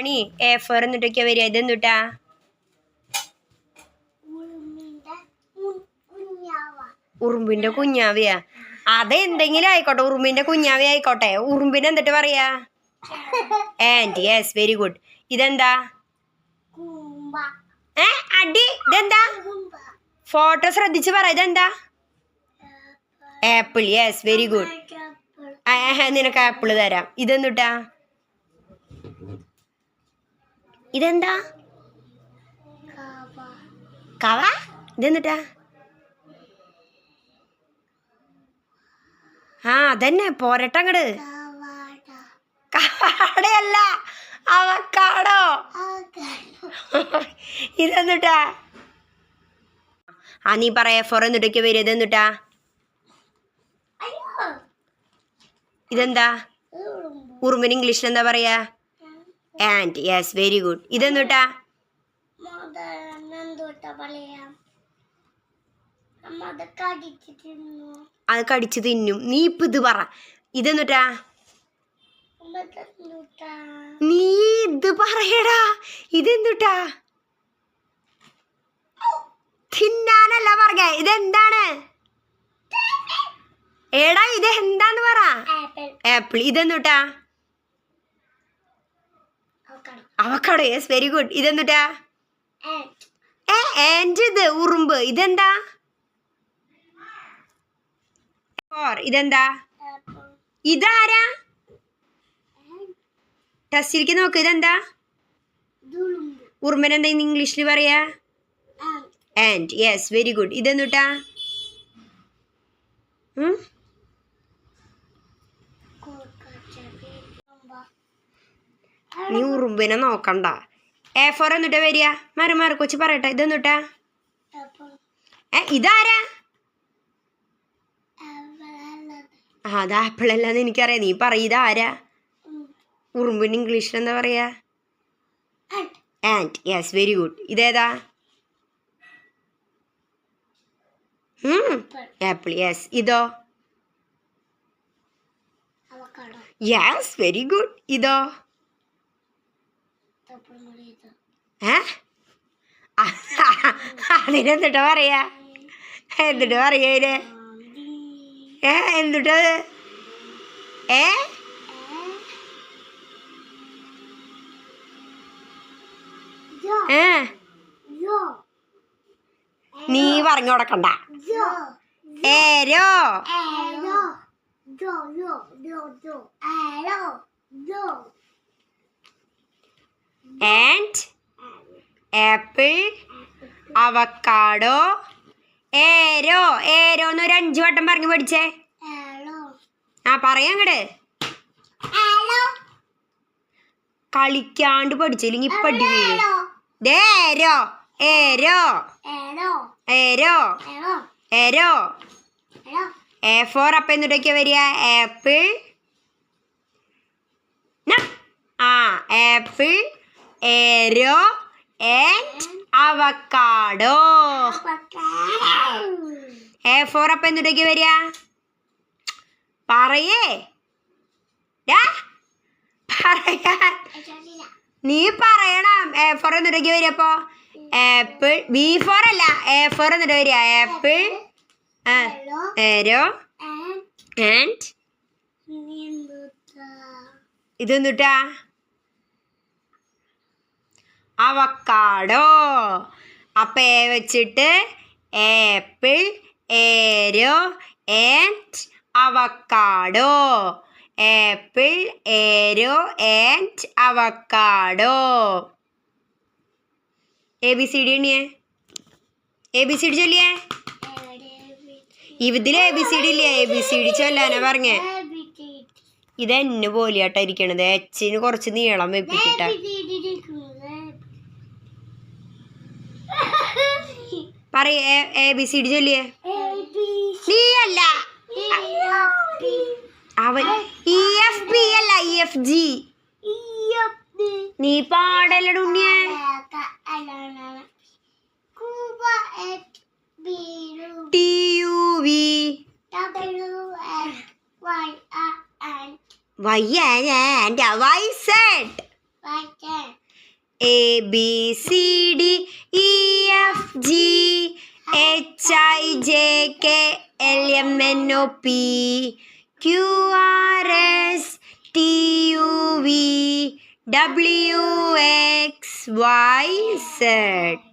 മണി A4 എന്നിട്ടൊക്കെ വരിക. ഇതെന്തുട്ടാ? ഉറുമ്പിന്റെ കുഞ്ഞാവിയാ. അതെന്തെങ്കിലും ആയിക്കോട്ടെ, ഉറുമ്പിന്റെ കുഞ്ഞാവി ആയിക്കോട്ടെ. ഉറുമ്പിന് എന്നിട്ട് പറയാ ആൻഡ്. Yes, very good. ഇതെന്താ? അടി. ഇതെന്താ? ഫോട്ടോ ശ്രദ്ധിച്ച് പറ. ഇതെന്താ? ആപ്പിൾ. Yes, very good. നിനക്ക് ആപ്പിള് തരാം. ഇതെന്തുട്ടാ? ഇതെന്താ? കവ. ഇതെന്തുട്ടാ? അതന്നെ, പോരട്ടങ്ങട്. കവാടയല്ല, അവക്കാടോ. ഇതെന്തുട്ടാ? നീ പറയാ A4 എന്നിട്ടൊക്കെ വരും. ഇതെന്തുട്ടാ? ഇതെന്താ? ഉറുമ്പിന് ഇംഗ്ലീഷിൽ എന്താ പറയാ? ആൻഡ്. Yes, very good. ഇതെന്തുട്ടാ? അത് കടിച്ചു തിന്നും. നീ ഇപ്പൊ ഇത് പറ. ഇതെന്തുട്ടാ? നീ ഇത് പറയടാ. ഇതെന്തുട്ടാ? തിന്നാനല്ല പറഞ്ഞ. ഇതെന്താണ്? എടാ, ഇത് എന്താന്ന് പറ. ആപ്പിൾ. ഇതെന്തുട്ടാ? അവക്കാടോ. Yes, very good. ഇതെന്തുട്ടാ? ആൻഡ്. ഇത് ഉറുമ്പ്. ഇതെന്താ? ഇതെന്താ? ഇതാരാ? ടെസ്റ്റിലേക്ക് നോക്ക്. ഇതെന്താ? ഉറുമ്പനെന്താ ഇംഗ്ലീഷിൽ പറയാ? ആൻഡ്. Yes, very good. ഇതെന്തുട്ടാ? നീ ഉറുമ്പിനെ നോക്കണ്ട. A4 എന്നിട്ടാ വരിക. മാറി കൊച്ചു പറയട്ടെ. ഇതെന്തുട്ടാ? ഇതാരാ? അത് ആപ്പിൾ അല്ലാന്ന് എനിക്കറിയാം. നീ പറ. ഇതാരാ? ഉറുമ്പിന് ഇംഗ്ലീഷിൽ എന്താ പറയാ? ആൻഡ്. Yes, very good. ഇതേതാ? ആപ്പിൾ. യെസ്. ഇതോ? Yes, very good. ഇതോ? അതിനെന്തുട്ടാ പറയാ? എന്തുട്ടാ പറയാ അതിന്? എന്തുട്ടത്? നീ പറഞ്ഞു കൊടുക്കണ്ട. Arrow. Ant. Apple. Avocado. Arrow. ഏരോന്ന് ഒരു 5 വട്ടം പറഞ്ഞു പഠിച്ചേ. പറയാങ്ങട്. കളിക്കാണ്ട് പഠിച്ചില്ലെങ്കിൽ പടി വീഴും. Arrow. Arrow. Arrow. Arrow. A4 അപ്പം എന്നിട്ടൊക്കെ വരിക? Apple. Apple, arrow ant avocado. A4 അപ്പം എന്നിട്ടൊക്കെ വരിക? പറയേ. നീ പറയണം. A4 എന്നിട്ടൊക്കെ വരിക? അപ്പോ ആപ്പിൾ. B4 അല്ല, A4 എന്നിട്ട് വരിക. Apple, arrow ant. ഇതെന്തുട്ടാ? അവക്കാഡോ. അപ്പം A വെച്ചിട്ട് apple, arrow ant avocado. Apple, arrow ant avocado. ABCD എണ്ണിയേ. ABCD ചൊല്ലിയേ. ഇതിൽ ABCD ഇല്ലേ? ABCD ചൊല്ലാനാ പറഞ്ഞേ. ഇതെന്നെ പോലെയാട്ടാ ഇരിക്കണത്. Hന് കുറച്ച് നീളം വെപ്പിച്ചിട്ട. പറയ. ABCD ചൊല്ലിയേ. നീ അല്ല അവൻ. EFB അല്ല, EFG. നീ പാടല്ലട ഉണ്ണിയേ. TUV. Y and Y Z. ABCDEFG HIJKLMNOP QRSTUVWXYZ.